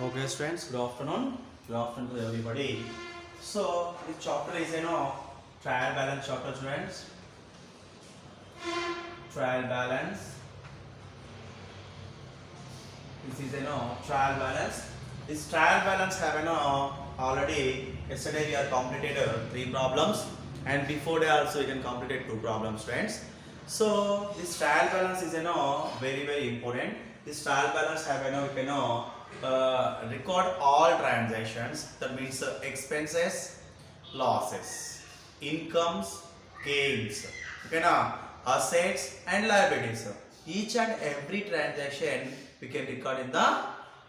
Okay, students, good afternoon. Good afternoon to everybody. So, this chapter is, trial balance chapter, students. Trial balance. This is, trial balance. This trial balance have, already yesterday we are completed 3 problems, and before that also we can completed 2 problems, friends. So, this trial balance is, very important. This trial balance have, we can, record all transactions. That means expenses, losses, incomes, gains, okay na, assets and liabilities. Each and every transaction we can record in the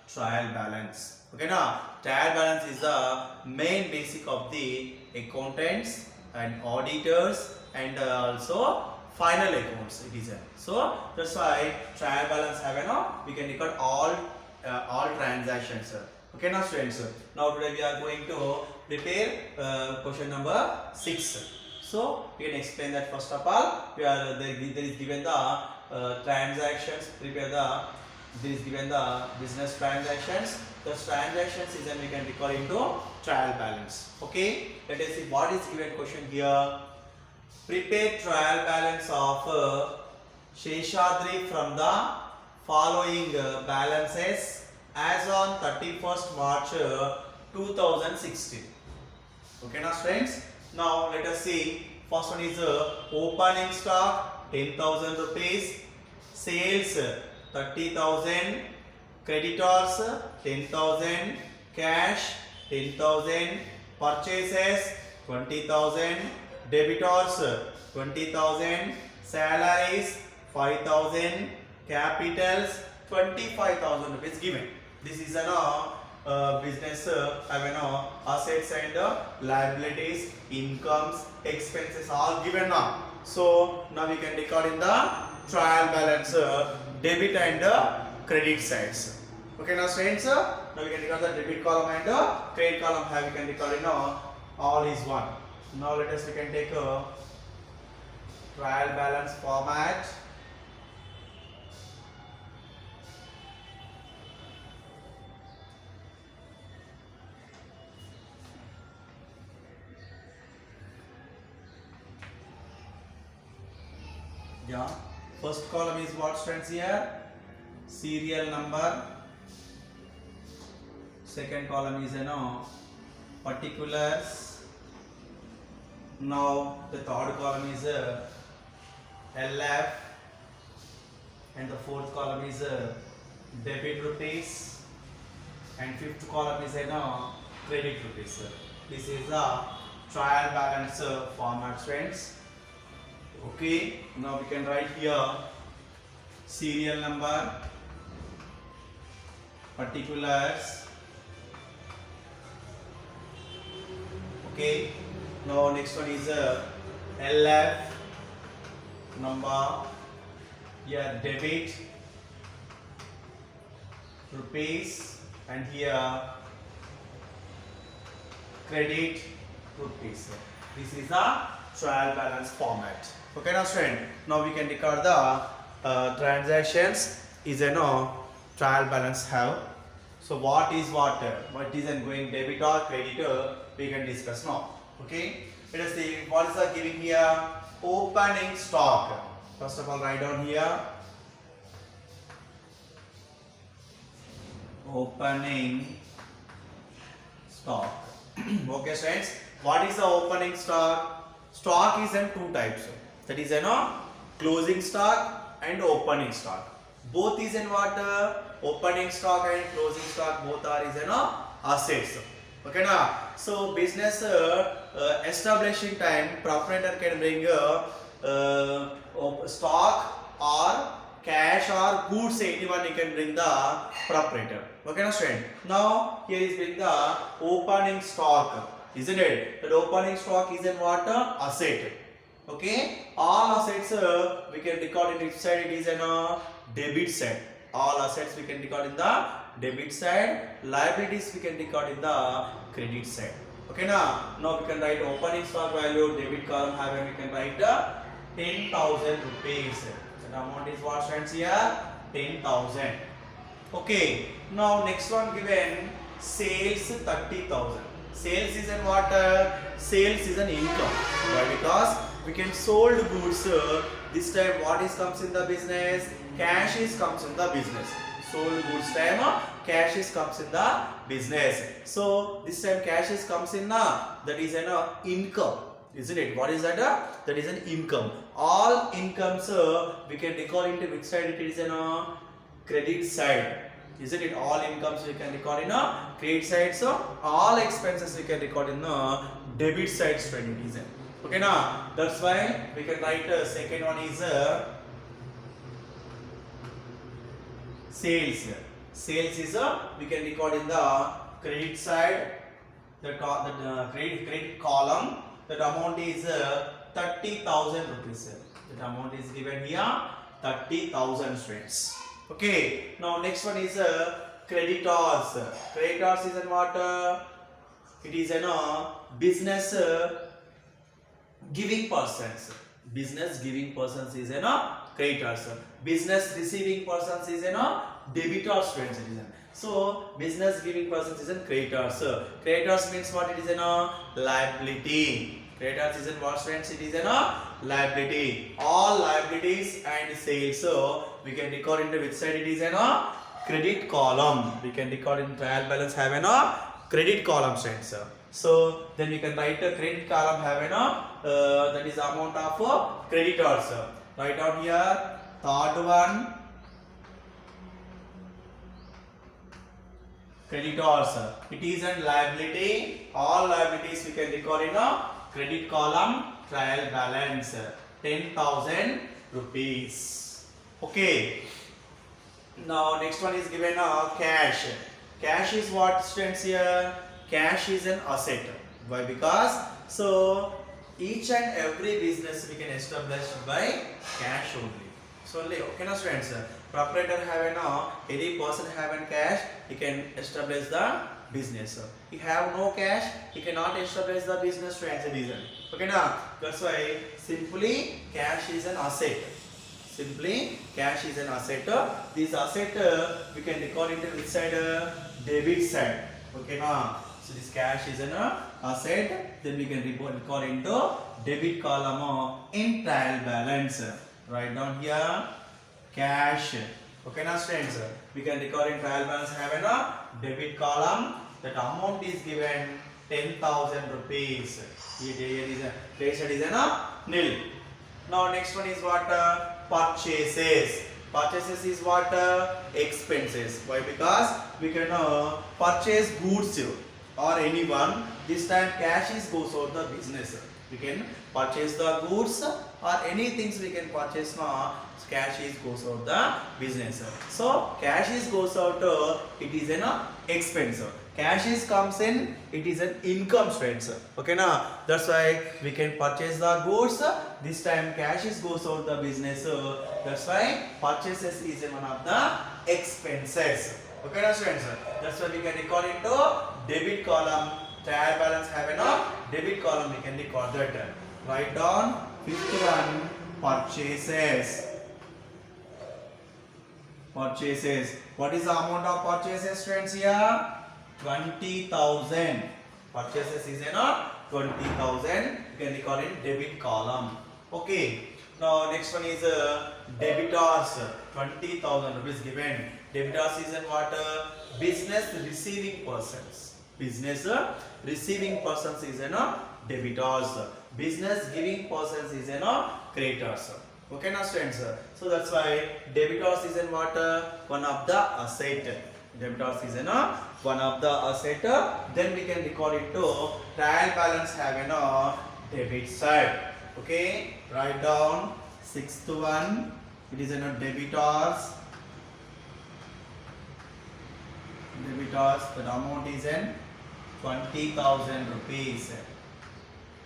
trial balance. Okay na, trial balance is the main basic of the accountants and auditors and also final accounts it is. So that's why trial balance have we can record all transactions. Okay now students, now today we are going to prepare question number 6. So we can explain that. First of all, there is given the transactions, there is given the business transactions. Those transactions is then we can record into trial balance. Okay, let us see what is given question here. Prepare trial balance of Sheshadri from the following balances as on 31st March 2016. Okay now friends, now let us see. First one is opening stock 10,000 rupees, sales 30,000, creditors 10,000, cash 10,000, purchases 20,000, debitors 20,000, salaries 5,000, capitals 25,000 rupees given. This is an business assets and liabilities, incomes, expenses all given now. So now we can record in the trial balance debit and credit sides. Okay now friends, now we can record the debit column and credit column have we can record in all is one. Now let us we can take a trial balance format. Yeah, first column is what friends here? Serial number. Second column is particulars. Now the third column is LF, and the fourth column is debit rupees, and fifth column is credit rupees. This is the trial balance format, friends. Okay, now we can write here serial number, particulars. Okay, now next one is LF number, here debit rupees, and here credit rupees. This is the trial balance format. Okay now friend, now we can record the transactions is trial balance have. So what is what is going debit or credit we can discuss now. Okay, let us see what is the giving here. Opening stock. First of all, write down here opening stock. Okay friends, what is the opening stock? Stock is in 2 types. That is closing stock and opening stock. Both is in what? Opening stock and closing stock both are is assets. Okay na? So business establishing time, proprietor can bring stock or cash or goods, anyone he can bring the proprietor. Okay na student? Now here is bring the opening stock, isn't it? The opening stock is in what? Asset. Okay, all assets we can record in which side? It is in a debit side. All assets we can record in the debit side. Liabilities we can record in the credit side. Okay now we can write opening stock value, debit column have, and we can write 10,000 rupees. The amount is what friends here? 10,000. Okay, now next one given sales 30,000. Sales is an what? Sales is an income. Why? Because we can sold goods. This time what is comes in the business? Cash is comes in the business. Sold goods time cash is comes in the business. So this time cash is comes in that is an income. Isn't it? What is that? That is an income. All incomes we can record into which side it is an credit side. Isn't it? All incomes we can record in a credit side. So all expenses we can record in the debit side straight. Isn't okay now? That's why we can write second one is sales. Sales is we can record in the credit side. The credit column. That amount is 30,000 rupees. That amount is given here 30,000 students. Okay. Now next one is creditors. Creditors is an what? It is an business giving persons. Business giving persons is an creditors. Business receiving persons is an debitors students. So business giving persons is an creditors. Creditors means what? It is an liability. Creditors is an what students? It is an liability. All liabilities and sales. So we can record into which side it is an credit column. We can record in trial balance have an credit column students. So then we can write a credit column have an that is amount of creditors. Write down here third one. Creditors. It is a liability. All liabilities we can record in a credit column trial balance 10,000 rupees. Okay. Now next one is given cash. Cash is what students here? Cash is an asset. Why? Because so each and every business we can establish by cash only. So only okay na students. Proprietor have an any person have an cash, he can establish the business. He have no cash, he cannot establish the business friends and reason. Okay now, that's why simply cash is an asset. Simply cash is an asset. This asset we can record into which side? Debit side. Okay now, so this cash is an asset. Then we can record into debit column in trial balance. Write down here cash. Okay now students, we can record in trial balance have a debit column. That amount is given 10,000 rupees. Here is a credit is a nil. Now next one is what? Purchases. Purchases is what? Expenses. Why? Because we can purchase goods or anyone. This time cash is goes out the business. We can purchase the goods or anything we can purchase now. Cash is goes out the business. So cash is goes out. It is an expense. Cash is comes in. It is an income friends. Okay now. That's why we can purchase the goods. This time cash is goes out the business. That's why purchases is one of the expenses. Okay now friends. That's why we can record into debit column. Trial balance have a debit column. We can record that. Write down fifth one. Purchases. Purchases. What is the amount of purchases friends here? 20,000. Purchases is a 20,000. You can record in debit column. Okay. Now next one is debitors. 20,000 rupees given. Debitors is what? Business receiving persons. Business receiving persons is a debitors. Business giving persons is a creditors. Okay now students. So that's why debitors is in what? One of the asset. Debitors is in one of the asset. Then we can record it to trial balance have an debit side. Okay. Write down sixth one. It is in debitors. Debitors. The amount is in 20,000 rupees.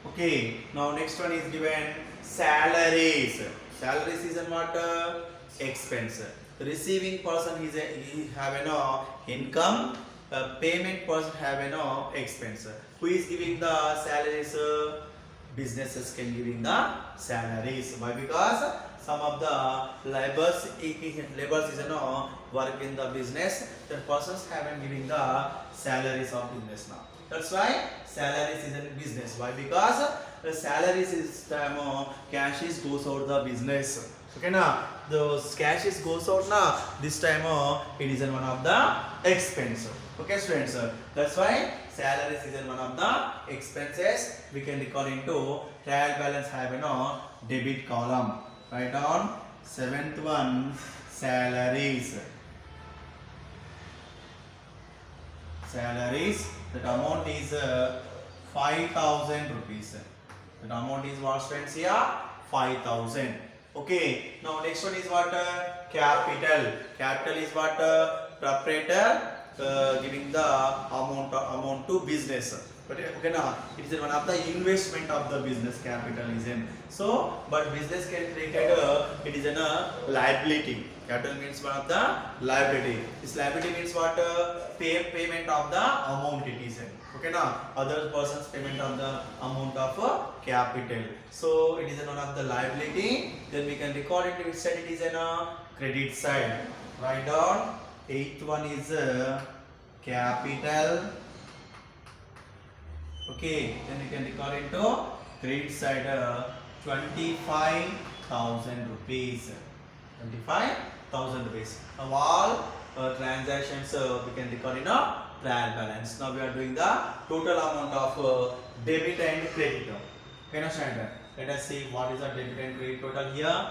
Okay. Now next one is given salaries. Salaries is what? Expense. Receiving person he have an income. Payment person have an expense. Who is giving the salaries? businesses can giving the salaries. Why? Because some of the laborers is work in the business. The persons haven't giving the salaries of business now. That's why salaries is in business. Why? Because the salaries is time cash is goes out the business. Okay na? Those cash is goes out na. This time it is in one of the expense. Okay students. That's why salaries is in one of the expenses. We can record into trial balance have debit column. Write down seventh one salaries. Salaries. That amount is 5,000 rupees. That amount is what students here? 5,000. Okay. Now next one is what? Capital. Capital is what? Proprietor giving the amount to business. But okay now it is one of the investment of the business capital is in. So but business can create it is a liability. Capital means one of the liability. This liability means what? Payment of the amount it is in. Okay now other person's payment of the amount of capital. So it is one of the liability. Then we can record it which side it is in a credit side. Write down eighth one is capital. Okay, then we can record into credit side 25,000 rupees. 25,000 rupees. Now all transactions we can record in a trial balance. Now we are doing the total amount of debit and credit. Okay, now standard. Let us see what is the debit and credit total here.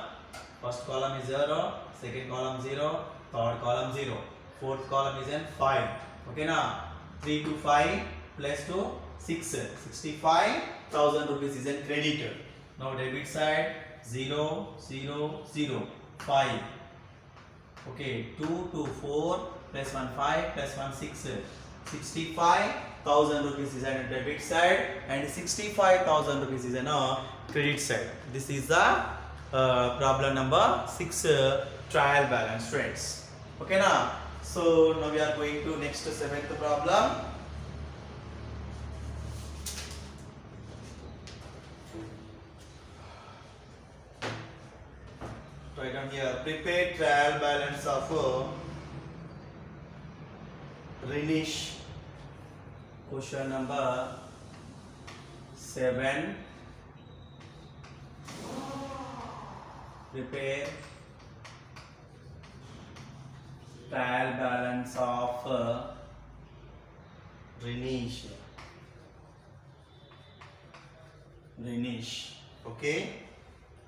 First column is 0, second column 0, third column 0, fourth column is in 5. Okay, now 3 to 5 plus 2 6, 65,000 rupees is in credit. Now debit side 0, 0, 0, 5. Okay, 2 to 4 plus 1 5 plus 1 6, 65,000 rupees is on debit side and 65,000 rupees is on credit side. This is the problem number 6 trial balance friends. Okay now. So now we are going to next seventh problem. Write down here prepare trial balance of Rinish. Question number 7. Prepare trial balance of Rinish. Okay.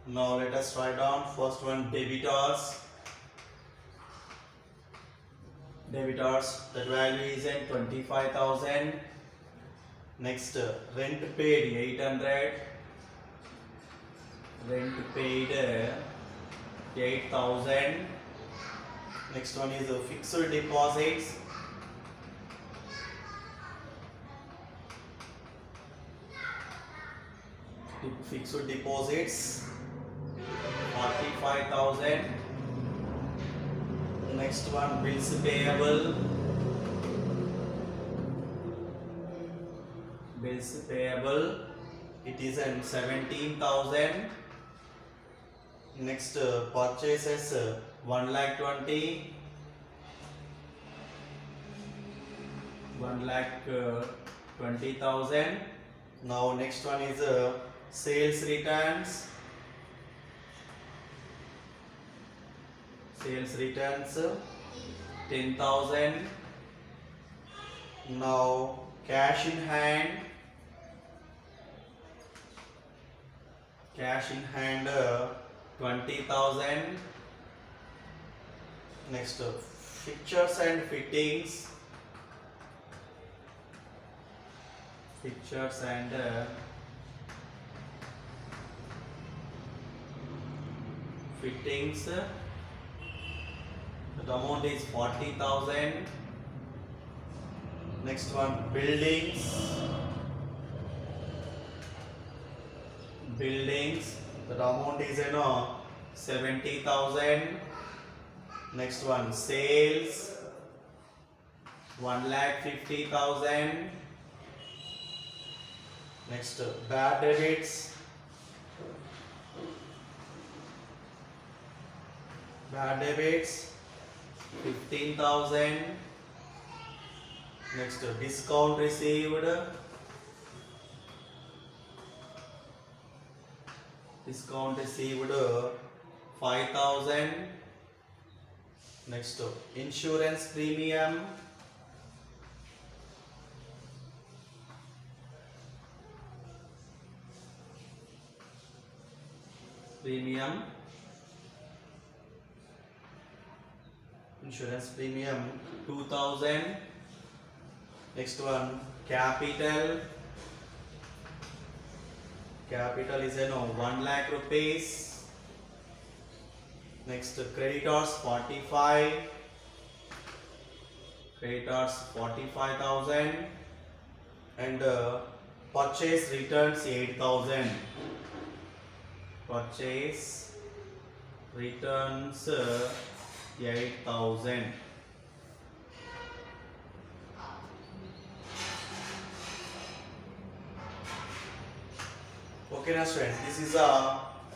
Now let us write down first one debitors. The value is in 25,000. Next rent paid 800. Rent paid 8,000. Next one is fixed deposits. Fixed deposits 45,000. Next one bills payable. It is in 17,000. Next purchases 1,20,000. 1,20,000. Now next one is sales returns. Sales returns 10,000. Now cash in hand. Cash in hand 20,000. Next fixtures and fittings. Fixtures and fittings. The amount is 40,000. Next one buildings. The amount is 70,000. Next one sales 1,50,000. Next, bad debits. Bad debits 15,000. Next, discount received. Discount received 5,000. Next, insurance premium. Insurance premium 2,000. Next one, capital. Capital is 1 lakh rupees. Next, creditors 45. Creditors 45,000. And purchase returns 8,000. Purchase returns 8,000. Okay, now students, this is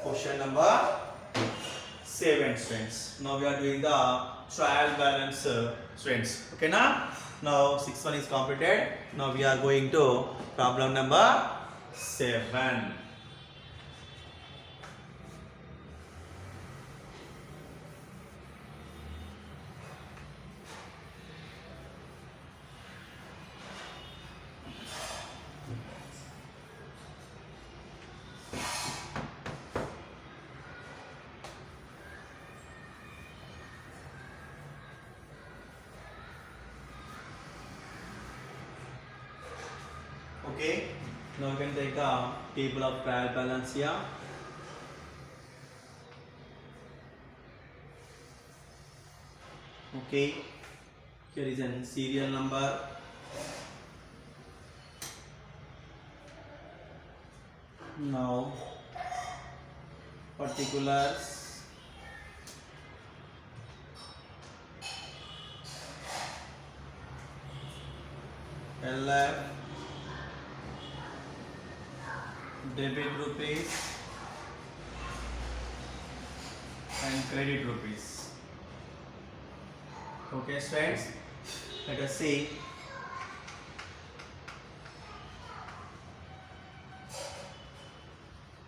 question number 7, students. Now we are doing the trial balance, students. Okay, now 6 one is completed. Now we are going to problem number 7. Okay, now you can take a table of trial balance here. Okay, here is a serial number. Now, particulars. LF, debit rupees and credit rupees. Okay, friends, let us see.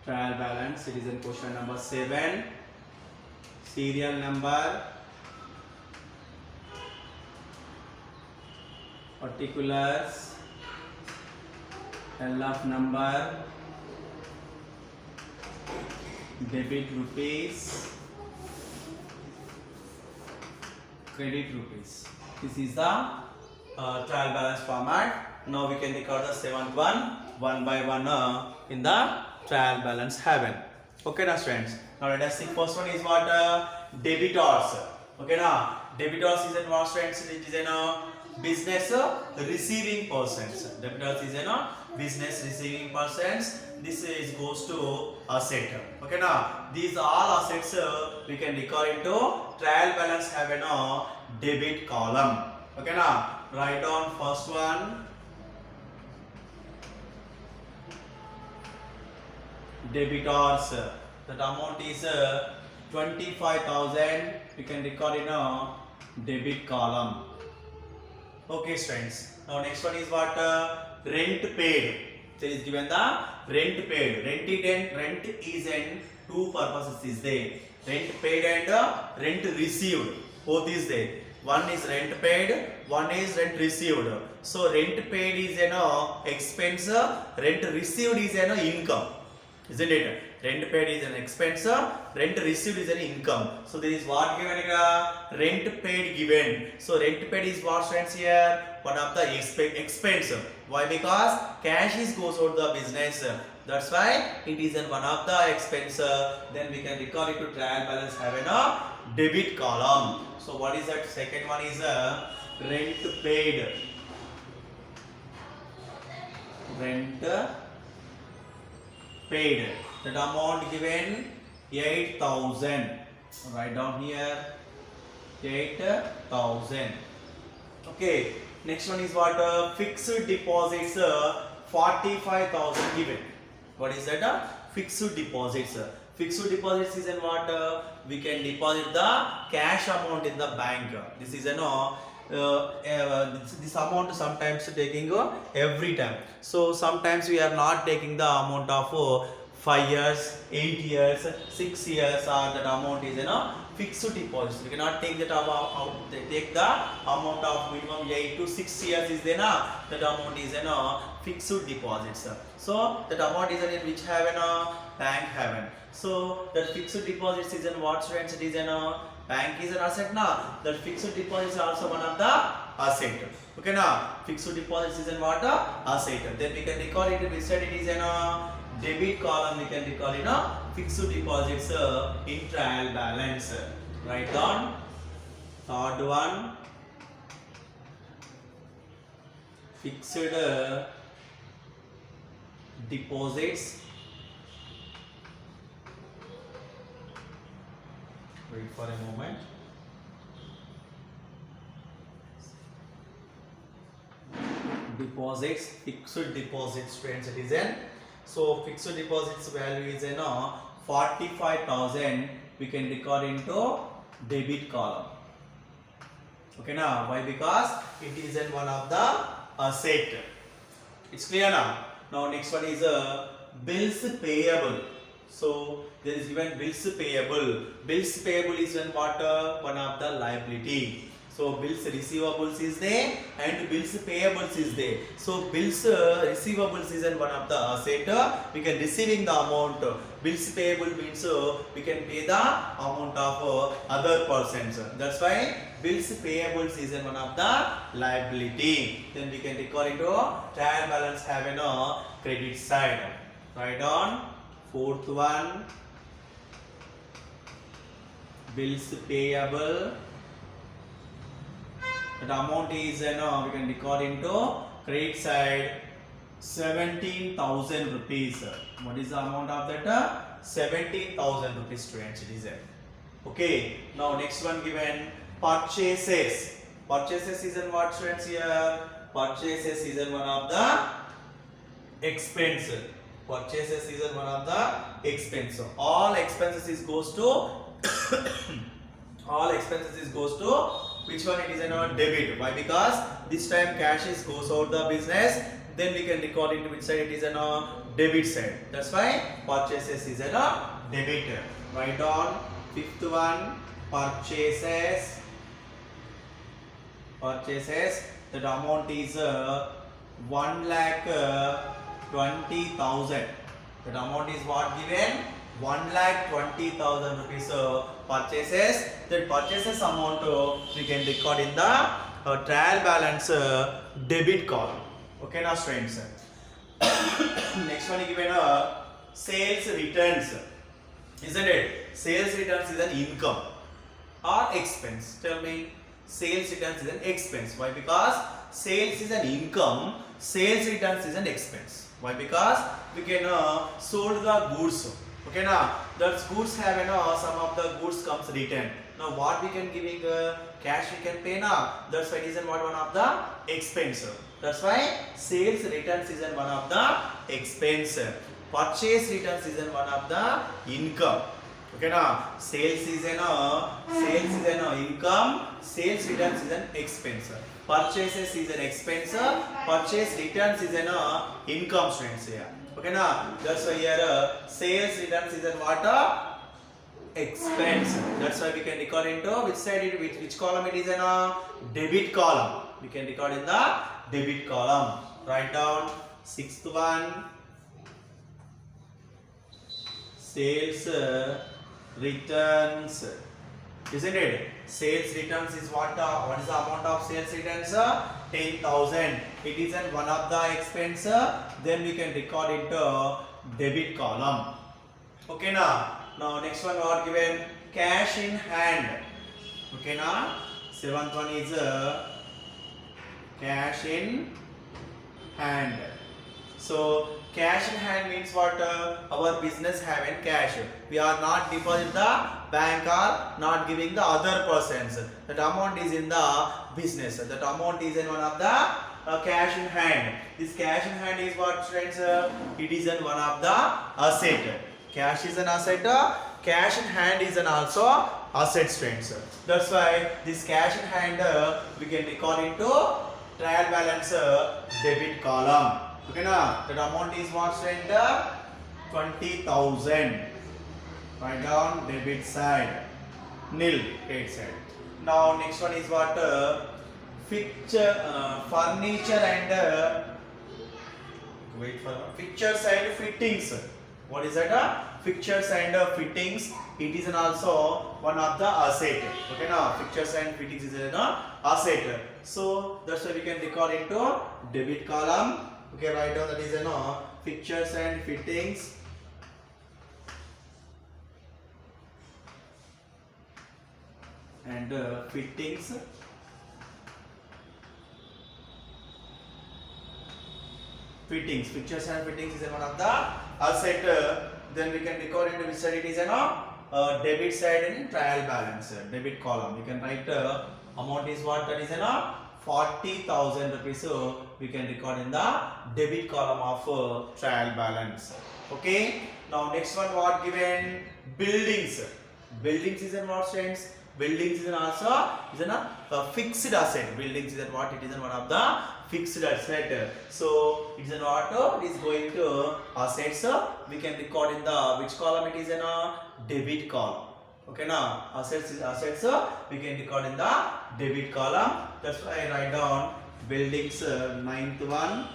Trial balance, it is in question number 7. Serial number, particulars, LF number, debit rupees, credit rupees. This is the trial balance format. Now we can record the 7th one by one in the trial balance haven. Okay, now friends. Now let us see. First one is what debitors. Okay, now debitors is what, friends? It is business receiving persons. Debitors is business receiving persons. This is goes to asset. Okay, now these all assets we can record into trial balance have a debit column. Okay, now write down first one, debitors. That amount is 25,000. We can record in a debit column. Okay, friends. Now next one is what rent paid. There is given the rent paid. Rent is in two purposes is there. Rent paid and rent received. Both is there. One is rent paid, one is rent received. So rent paid is an expense, rent received is an income. Isn't it? Rent paid is an expense, rent received is an income. So there is what given here? Rent paid given. So rent paid is what, friends, here? One of the expense. Why? Because cash is goes out the business. That's why it is in one of the expense. Then we can recall it to trial balance having a debit column. So what is that? Second one is rent paid. Rent paid. That amount given 8,000. Write down here 8,000. Okay. Next one is what fixed deposits 45,000 given. What is that? Fixed deposits. Fixed deposits is in what? We can deposit the cash amount in the bank. This is this amount sometimes taking every time. So sometimes we are not taking the amount of 5 years, 8 years, 6 years, or that amount is fixed deposits. We cannot take that amount. Take the amount of minimum 8 to 6 years is there. That amount is fixed deposits. So that amount is in which haven? Bank haven. So that fixed deposits is in what, students? It is in bank is an asset now. That fixed deposits are also one of the asset. Okay now, fixed deposits is in what? Asset. Then we can record it. We said it is in a debit column. We can record it fixed deposits in trial balance. Write down. Third one, fixed deposits. Wait for a moment. Deposits, fixed deposits, friends, it is in. So fixed deposits value is 45,000. We can record into debit column. Okay now, why? Because it is in one of the asset. It's clear now. Now next one is bills payable. So there is given bills payable. Bills payable is what? One of the liability. So bills receivables is there and bills payables is there. So bills receivables is one of the asset. We can receiving the amount. Bills payable means we can pay the amount of other persons. That's why bills payables is one of the liability. Then we can record into trial balance having a credit side. Write on. Fourth one, bills payable. The amount is we can record into credit side 17,000 rupees. What is the amount of that? 17,000 rupees, students. It is okay. Now next one given purchases. Purchases is in what, students? Here purchases is in one of the expense. Purchases is one of the expense. So all expenses is goes to all expenses is goes to which one? It is in our debit. Why? Because this time cash is goes out the business. Then we can record into which side? It is in a debit side. That's why purchases is in a debit. Write down. Fifth one, purchases. Purchases. That amount is 1,20,000. That amount is what given? 1,20,000 rupees purchases. That purchases amount we can record in the trial balance debit column. Okay now, friends. Next one is given sales returns. Isn't it? Sales returns is an income or expense. Tell me, sales returns is an expense. Why? Because sales is an income, sales returns is an expense. Why? Because we can sold the goods. Okay now, that goods have some of the goods comes returned. Now what we can giving cash we can pay now. That's why it is one of the expense. That's why sales returns is one of the expense. Purchase returns is one of the income. Okay now, sales is an income, sales returns is an expense. Purchases is an expense, purchase returns is an income, students here. Okay now, that's why here sales returns is an what? Expense. That's why we can record into which side which column it is in a debit column. We can record in the debit column. Write down. Sixth one, sales returns. Isn't it? Sales returns is what? What is the amount of sales returns? 10,000. It is in one of the expense. Then we can record into debit column. Okay now. Now next one what given? Cash in hand. Okay now. Seventh one is cash in hand. So cash in hand means what? Our business having cash. We are not deposit the bank or not giving the other persons. That amount is in the business. That amount is in one of the cash in hand. This cash in hand is what, friends? It is one of the asset. Cash is an asset. Cash in hand is an also asset, friends. That's why this cash in hand we can record into trial balance debit column. Okay, now that amount is what, friend? 20,000. Write down debit side, nil credit side. Now next one is what? Furniture and wait for fixtures and fittings. What is that? Fixtures and fittings. It is an also one of the asset. Okay, now fixtures and fittings is an asset. So that's why we can record into debit column. Okay, write down that is an fixtures and fittings. And fittings. Fixtures and fittings is one of the asset. Then we can record into which side it is debit side and trial balance, debit column. We can write amount is what, that is 40,000 rupees. So we can record in the debit column of trial balance. Okay. Now next one, what given? Buildings. Buildings is what, friends? Buildings is also a fixed asset. Buildings is what? It is one of the fixed asset. So it is what? It is going to assets. We can record in the which column? It is debit column. Okay, now assets is assets. We can record in the debit column. That's why I write down buildings ninth one.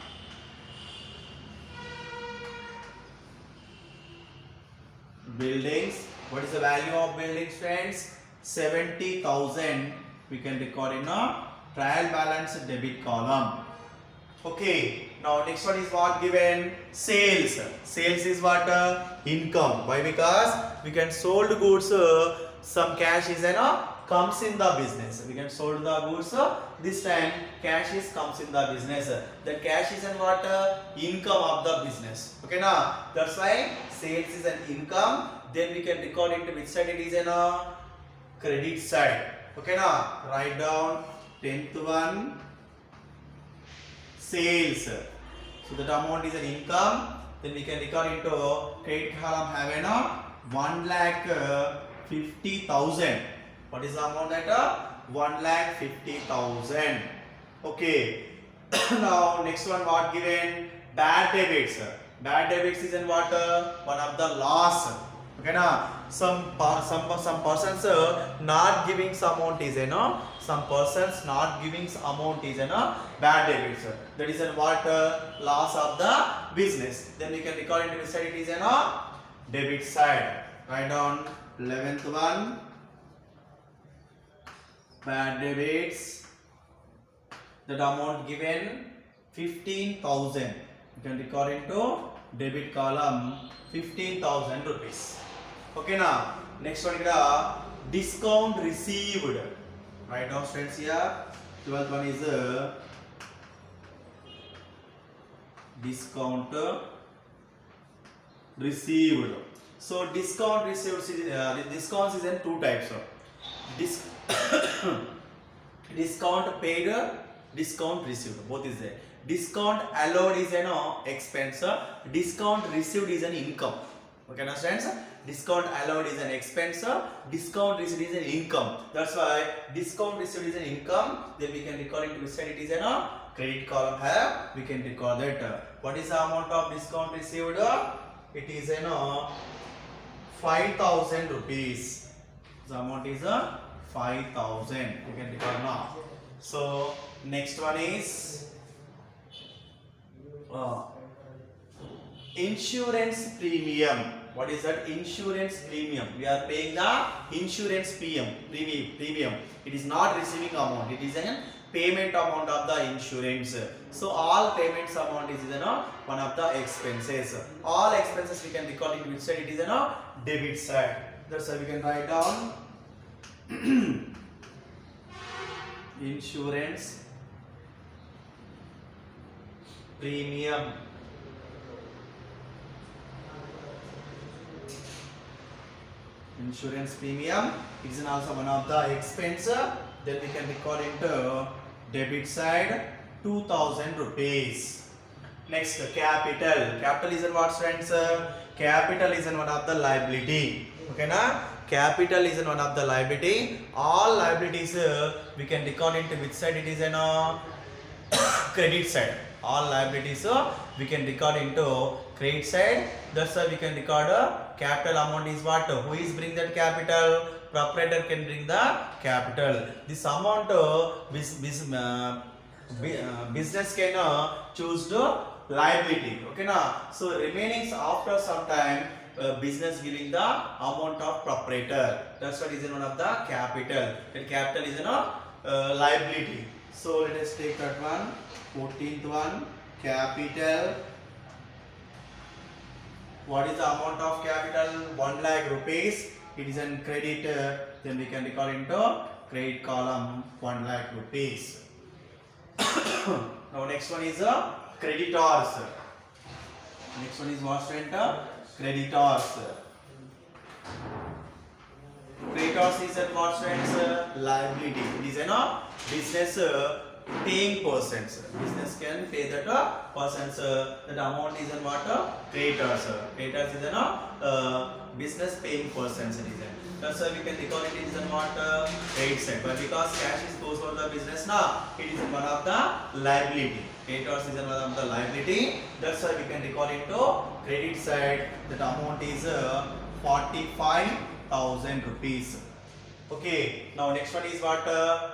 Buildings. What is the value of buildings, friends? 70,000. We can record in a trial balance debit column. Okay. Now next one is what given? Sales. Sales is what? Income. Why? Because we can sold goods. Some cash is comes in the business. We can sold the goods. This time cash is comes in the business. The cash is what? Income of the business. Okay, now that's why sales is an income. Then we can record into which side it is credit side. Okay, now write down 10th one, sales. So that amount is an income. Then we can record into credit column having 1,50,000. What is the amount that 1,50,000. Okay. Now next one, what given? Bad debits. Bad debits is in what? One of the loss. Okay, now some persons not giving some amount is some persons not giving amount is bad debits. That is what? Loss of the business. Then we can record into which side it is debit side. Write down 11th one, bad debits. That amount given 15,000. You can record into debit column 15,000 rupees. Okay, now next one is discount received. Write down, friends, here 12th one is discount received. So discount received discounts is in two types of discount paid, discount received, both is there. Discount allowed is an expense, discount received is an income. Okay, understand? Discount allowed is an expense, discount received is an income. That's why discount received is an income. Then we can record into which side it is a credit column have. We can record that. What is the amount of discount received? It is 5,000 rupees. The amount is 5,000. You can record now. So next one is insurance premium. What is that? Insurance premium. We are paying the insurance premium. It is not receiving amount. It is a payment amount of the insurance. So all payments amount is one of the expenses. All expenses we can record into which side it is debit side. That's why we can write down insurance premium. Insurance premium is also one of the expense. Then we can record into debit side 2000 rupees. Next, capital. Capital is in what, friends? Capital is in one of the liability. Okay, na? Capital is in one of the liability. All liabilities we can record into which side? It is in credit side. All liabilities we can record into credit side. That's why we can record capital amount is what? Who is bring that capital? Proprietor can bring the capital. This amount business can choose the liability. Okay, na? So remaining after some time business giving the amount of proprietor. That's what is in one of the capital. That capital is in a liability. So let us take that one. 14th one, capital. What is the amount of capital? 1 lakh rupees. It is in credit. Then we can record into credit column 1 lakh rupees. Now next one is creditors. Next one is what, friend? Creditors. Creditors is a what, friends? Liability. It is a business paying persons. Business can pay that persons. That amount is in what? Creditors. Creditors is a business paying persons. It is. That's why we can record it is in what? Credit side. But because cash is goes for the business now, it is in one of the liability. Creditors is in one of the liability. That's why we can record into credit side. That amount is 45,000 rupees. Okay. Now next one is what?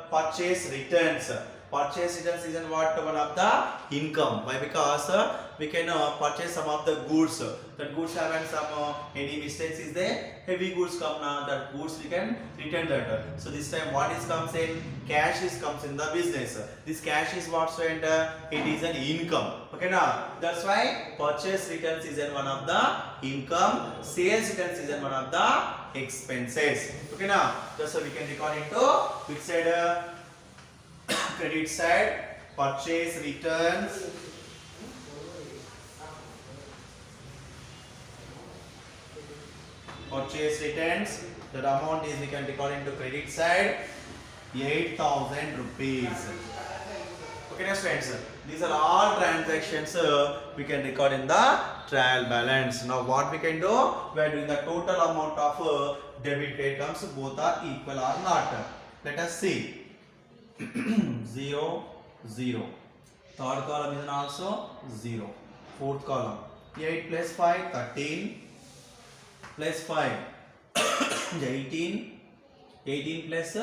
Purchase returns. Purchase returns is in what? One of the income. Why? Because we can purchase some of the goods. That goods having some any mistakes is there. Heavy goods come now. That goods we can return that. So this time what is comes in? Cash is comes in the business. This cash is what, and it is an income. Okay, now that's why purchase returns is in one of the income. Sales returns is in one of the expenses. Okay, now that's why we can record into which side? Credit side, purchase returns, that amount is we can record into credit side 8,000 rupees. Okay, next friends, these are all transactions we can record in the trial balance. Now what we can do? We are doing the total amount of debit credit comes, both are equal or not. Let us see. 0, 0. Third column is also 0. Fourth column 8 plus 5 13 plus 5 18. 18 plus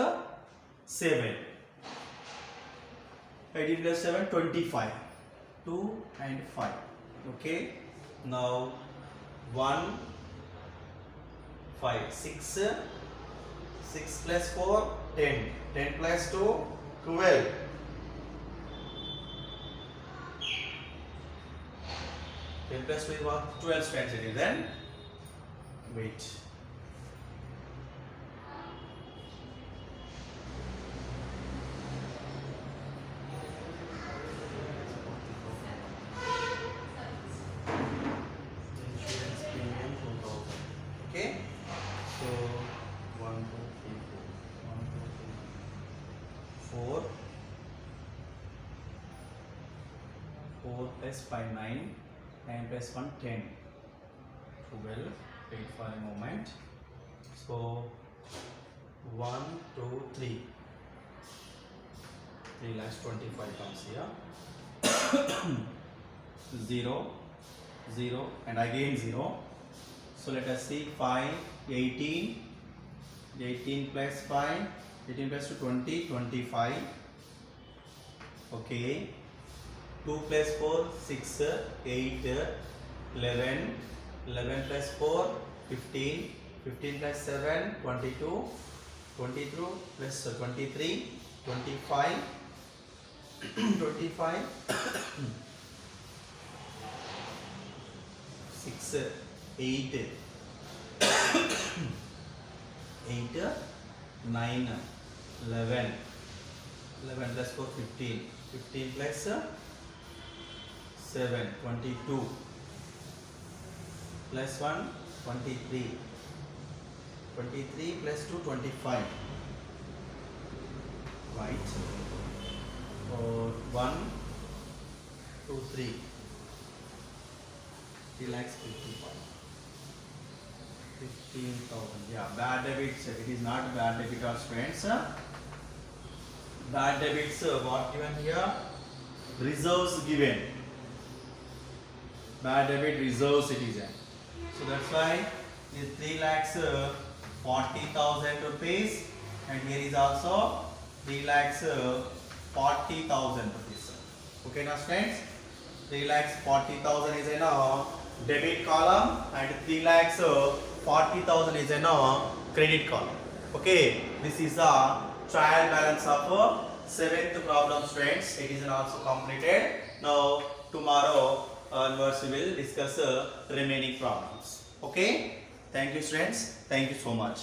7. 18 plus 7 25. 2 and 5. Okay. Now 1 5 6. 6 plus 4 10. 10 plus 2 12. 10 plus 2 is what? 12 strands it is. Then wait. Insurance premium 2000. Okay. So 1 2 3 4. 1 2 3 4. 4 plus 5 9. 9 plus 1 10. 12. Wait for a moment. So 1 2 3. 3 lakhs 25 comes here. 0 0 and again 0. So let us see 5 18. 18 plus 5. 18 plus 2 20 25. Okay. 2 plus 4 6 8 11. 11 plus 4 15. 15 plus 7 22. 22 plus 23 25. 25 6 8 8 9 11. 11 plus 4 15. 15 plus 7 22 plus 1 23. 23 plus 2 25. Right. Or 1 2, 3. 3 lakhs 15,000. Yeah, bad debits. It is not bad debitors, friends. Bad debits. What given here? Reserves given. Bad debit reserves it is. So that's why is 3 lakhs 40,000 rupees, and here is also 3 lakhs 40,000 rupees. Okay, now friends, 3 lakhs 40,000 is in a debit column and 3 lakhs 40,000 is in a credit column. Okay, this is the trial balance of seventh problem, friends. It is also completed. Now tomorrow onwards we will discuss remaining problems. Okay, thank you, friends. Thank you so much.